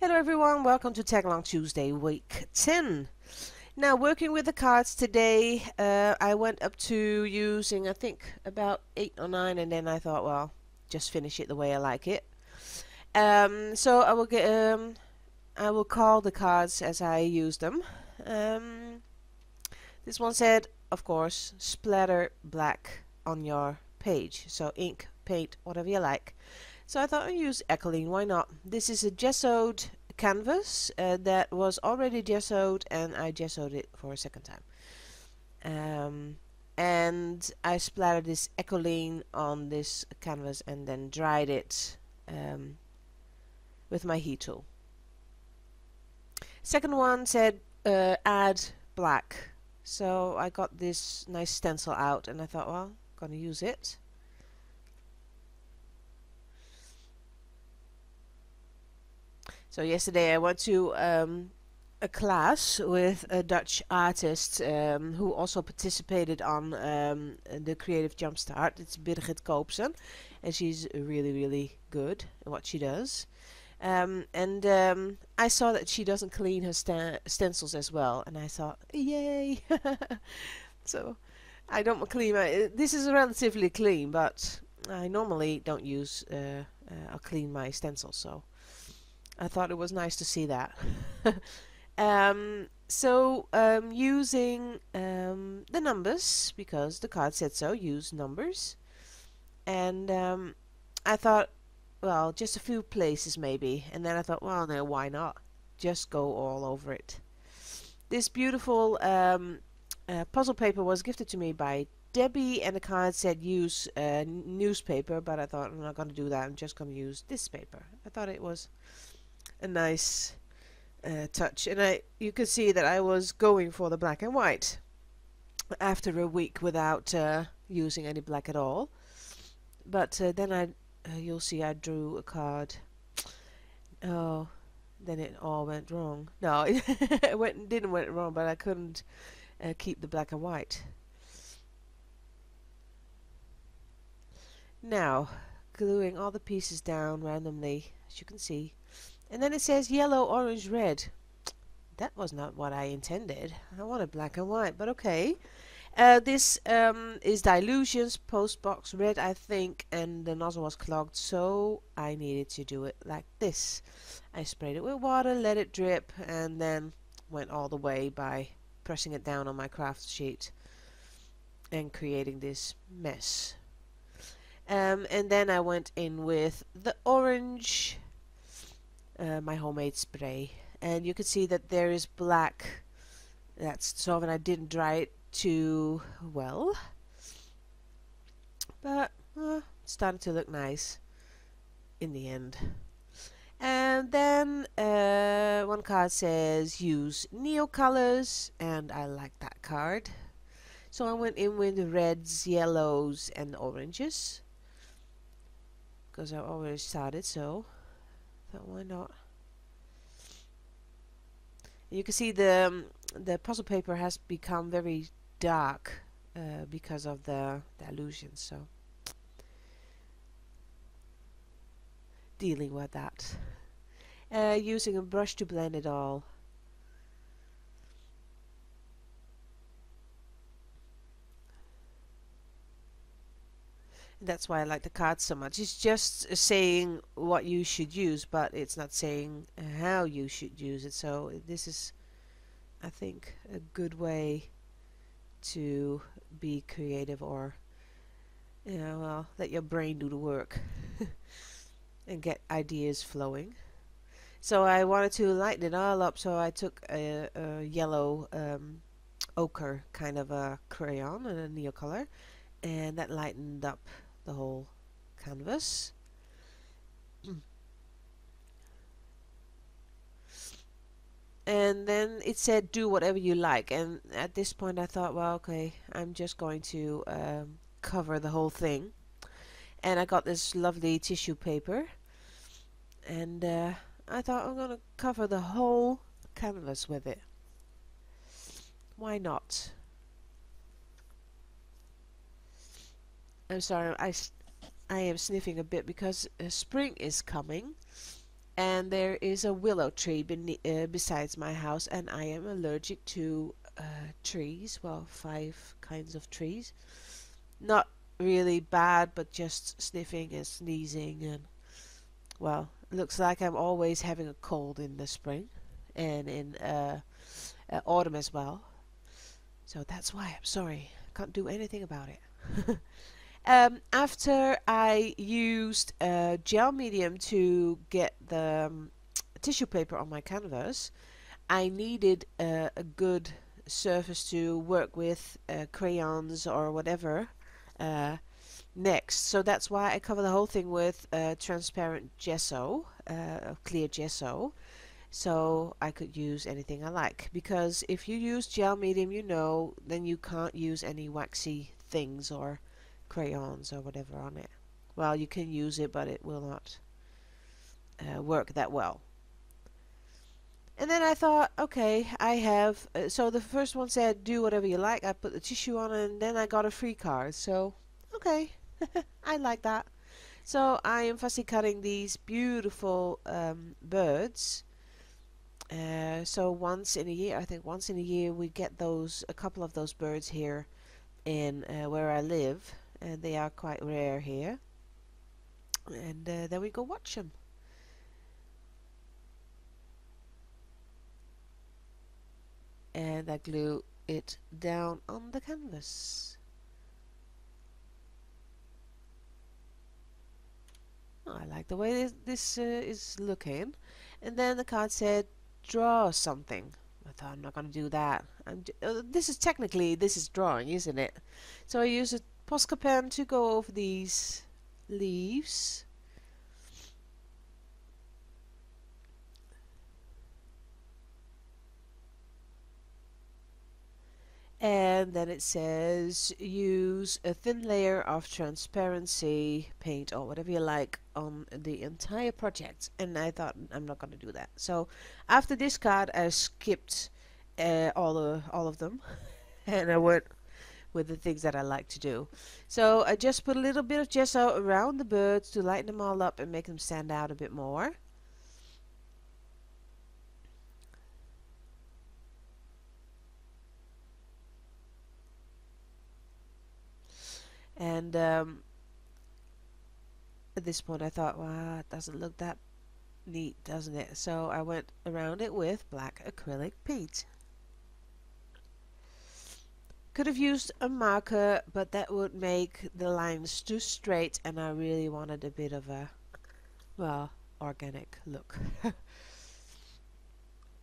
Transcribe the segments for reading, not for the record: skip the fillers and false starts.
Hello everyone, welcome to Tagalong Tuesday, week 10. Now working with the cards today, I went up to using I think about 8 or 9 and then I thought, well, just finish it the way I like it. So I will call the cards as I use them. This one said, of course, splatter black on your page. So ink, paint, whatever you like. So I thought I'd use Echelene, why not? This is a gessoed canvas that was already gessoed and I gessoed it for a second time. And I splattered this Echelene on this canvas and then dried it with my heat tool. Second one said add black. So I got this nice stencil out and I thought, well, I'm gonna use it. So yesterday I went to a class with a Dutch artist who also participated on the Creative Jumpstart. It's Birgit Koopsen, and she's really good at what she does. I saw that she doesn't clean her stencils as well, and I thought, yay! So I don't clean my. This is relatively clean, but I normally don't use. I'll clean my stencils, so I thought it was nice to see that. Using the numbers, because the card said so, use numbers. And I thought, well, just a few places maybe. And then I thought, well, no, why not? Just go all over it. This beautiful puzzle paper was gifted to me by Debbie, and the card said use newspaper, but I thought I'm not going to do that. I'm just going to use this paper. I thought it was a nice touch, and you could see that I was going for the black and white after a week without using any black at all. But then you'll see I drew a card. Oh, then it all went wrong. No, it didn't went wrong, but I couldn't keep the black and white. Now, gluing all the pieces down randomly, as you can see. And then it says yellow, orange, red. That was not what I intended. I wanted black and white, but okay. This is Dilutions, Postbox Red, I think, and the nozzle was clogged, so I needed to do it like this. I sprayed it with water, let it drip, and then went all the way by pressing it down on my craft sheet and creating this mess. And then I went in with the orange, my homemade spray, and you can see that there is black that's dissolved, and I didn't dry it too well, but it started to look nice in the end. And then one card says use Neo colors, and I like that card, so I went in with the reds, yellows, and the oranges because I already started, so thought why not. You can see the puzzle paper has become very dark because of the dilution, so dealing with that. Using a brush to blend it all. And that's why I like the cards so much. It's just saying what you should use, but it's not saying how you should use it. So this is, I think, a good way to be creative, or well, let your brain do the work and get ideas flowing. So I wanted to lighten it all up, so I took a yellow ochre kind of a crayon and a neo color, and that lightened up the whole canvas. And then it said do whatever you like, and at this point I thought, well, okay, I'm just going to cover the whole thing. And I got this lovely tissue paper, and I thought I'm gonna cover the whole canvas with it. Why not? I'm sorry, I am sniffing a bit because spring is coming, and there is a willow tree besides my house, and I am allergic to trees. Well, 5 kinds of trees. Not really bad, but just sniffing and sneezing, and well, looks like I'm always having a cold in the spring and in autumn as well. So that's why I'm sorry. Can't do anything about it. After I used gel medium to get the tissue paper on my canvas, I needed a good surface to work with, crayons or whatever, uh, next. So that's why I cover the whole thing with transparent gesso, clear gesso, so I could use anything I like. Because if you use gel medium, you know, then you can't use any waxy things or crayons or whatever on it. Well, you can use it, but it will not work that well. And then I thought, okay, I have, so the first one said do whatever you like. I put the tissue on, and then I got a free card. So, okay, I like that. So I am fussy cutting these beautiful birds. So once in a year, I think once in a year, we get a couple of those birds here in where I live, and they are quite rare here. And then we go watch them. And I glue it down on the canvas. Oh, I like the way this is looking. And then the card said, draw something. I thought, I'm not going to do that. This is drawing, isn't it? So I use a Posca pen to go over these leaves. And then it says use a thin layer of transparency paint or whatever you like on the entire project. And I thought, I'm not going to do that. So after this card, I skipped all of them and I went with the things that I like to do. So I just put a little bit of gesso around the birds to lighten them all up and make them stand out a bit more. And at this point I thought, wow, it doesn't look that neat, doesn't it? So I went around it with black acrylic paint. Could have used a marker, but that would make the lines too straight, and I really wanted a bit of a, well, organic look.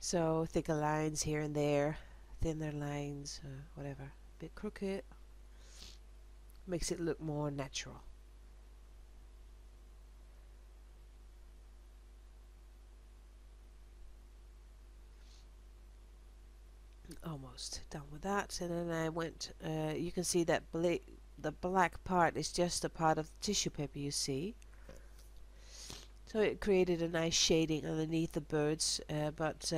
So thicker lines here and there, thinner lines, whatever, a bit crooked, makes it look more natural. Almost done with that, and then I went, you can see that the black part is just a part of the tissue paper, you see. So it created a nice shading underneath the birds, but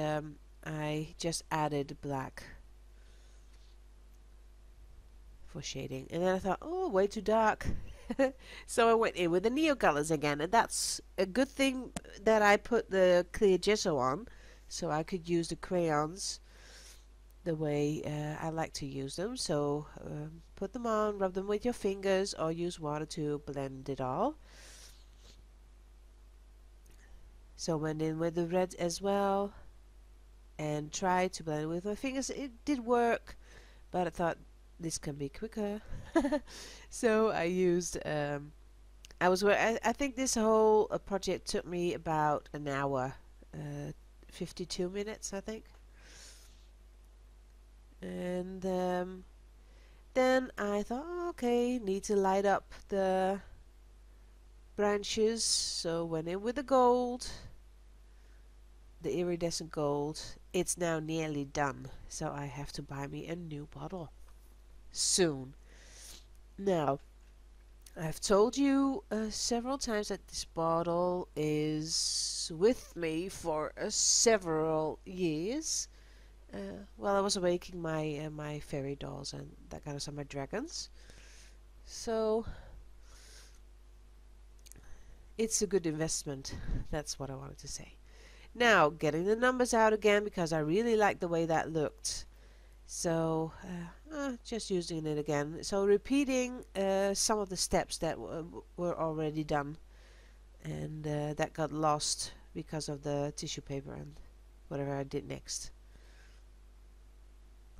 I just added black for shading. And then I thought, oh, way too dark. So I went in with the neo colors again, and that's a good thing that I put the clear gesso on, so I could use the crayons the way I like to use them. So put them on, rub them with your fingers, or use water to blend it all. So went in with the red as well and tried to blend it with my fingers. It did work, but I thought this can be quicker. So I used I think this whole project took me about an hour, 52 minutes I think. And then I thought, oh, okay, need to light up the branches, so went in with the gold, the iridescent gold. It's now nearly done, so I have to buy me a new bottle soon. Now, I've told you several times that this bottle is with me for several years. Well, I was making my fairy dolls and that kind of stuff, my dragons. So It's a good investment. That's what I wanted to say. Now, getting the numbers out again because I really like the way that looked. So, just using it again. So, repeating some of the steps that were already done, and that got lost because of the tissue paper and whatever I did next.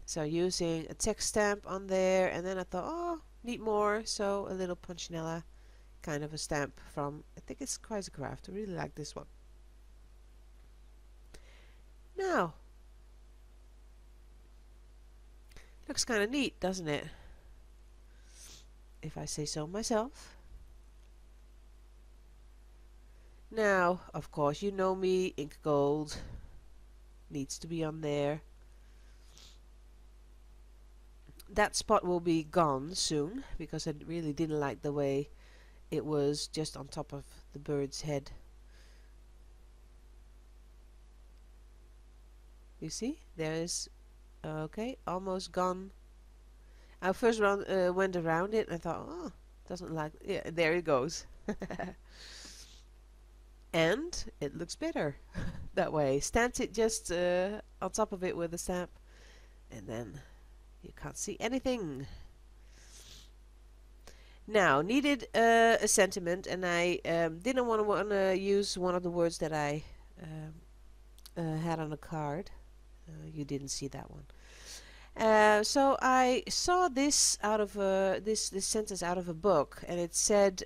So, using a text stamp on there, and then I thought, oh, need more. So, a little punchinella kind of a stamp from, I think it's Creaboetiekcraft. I really like this one. Now, looks kind of neat, doesn't it? If I say so myself. Now, of course, you know me, ink gold needs to be on there. That spot will be gone soon because I really didn't like the way it was just on top of the bird's head. You see, there is, okay, almost gone. I first went around it and I thought, oh, doesn't like, yeah, there it goes. And it looks better that way. Stamp it just on top of it with a stamp, and then you can't see anything. Now, needed a sentiment, and I didn't want to use one of the words that I had on a card. You didn't see that one. So I saw this out of this sentence out of a book, and it said,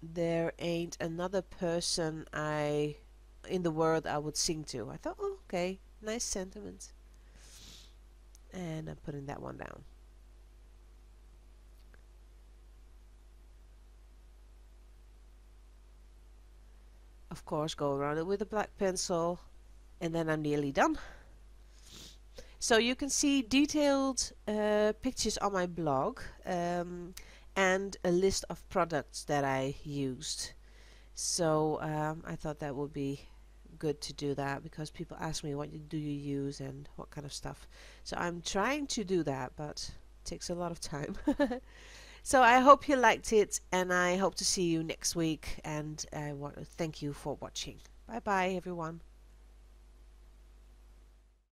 "There ain't another person in the world I would sing to." I thought, oh, okay, nice sentiment, and I'm putting that one down. Of course, go around it with a black pencil, and then I'm nearly done. So you can see detailed pictures on my blog, and a list of products that I used. So I thought that would be good to do that because people ask me what do you use and what kind of stuff. So I'm trying to do that, but it takes a lot of time. So I hope you liked it, and I hope to see you next week, and I want to thank you for watching. Bye bye everyone.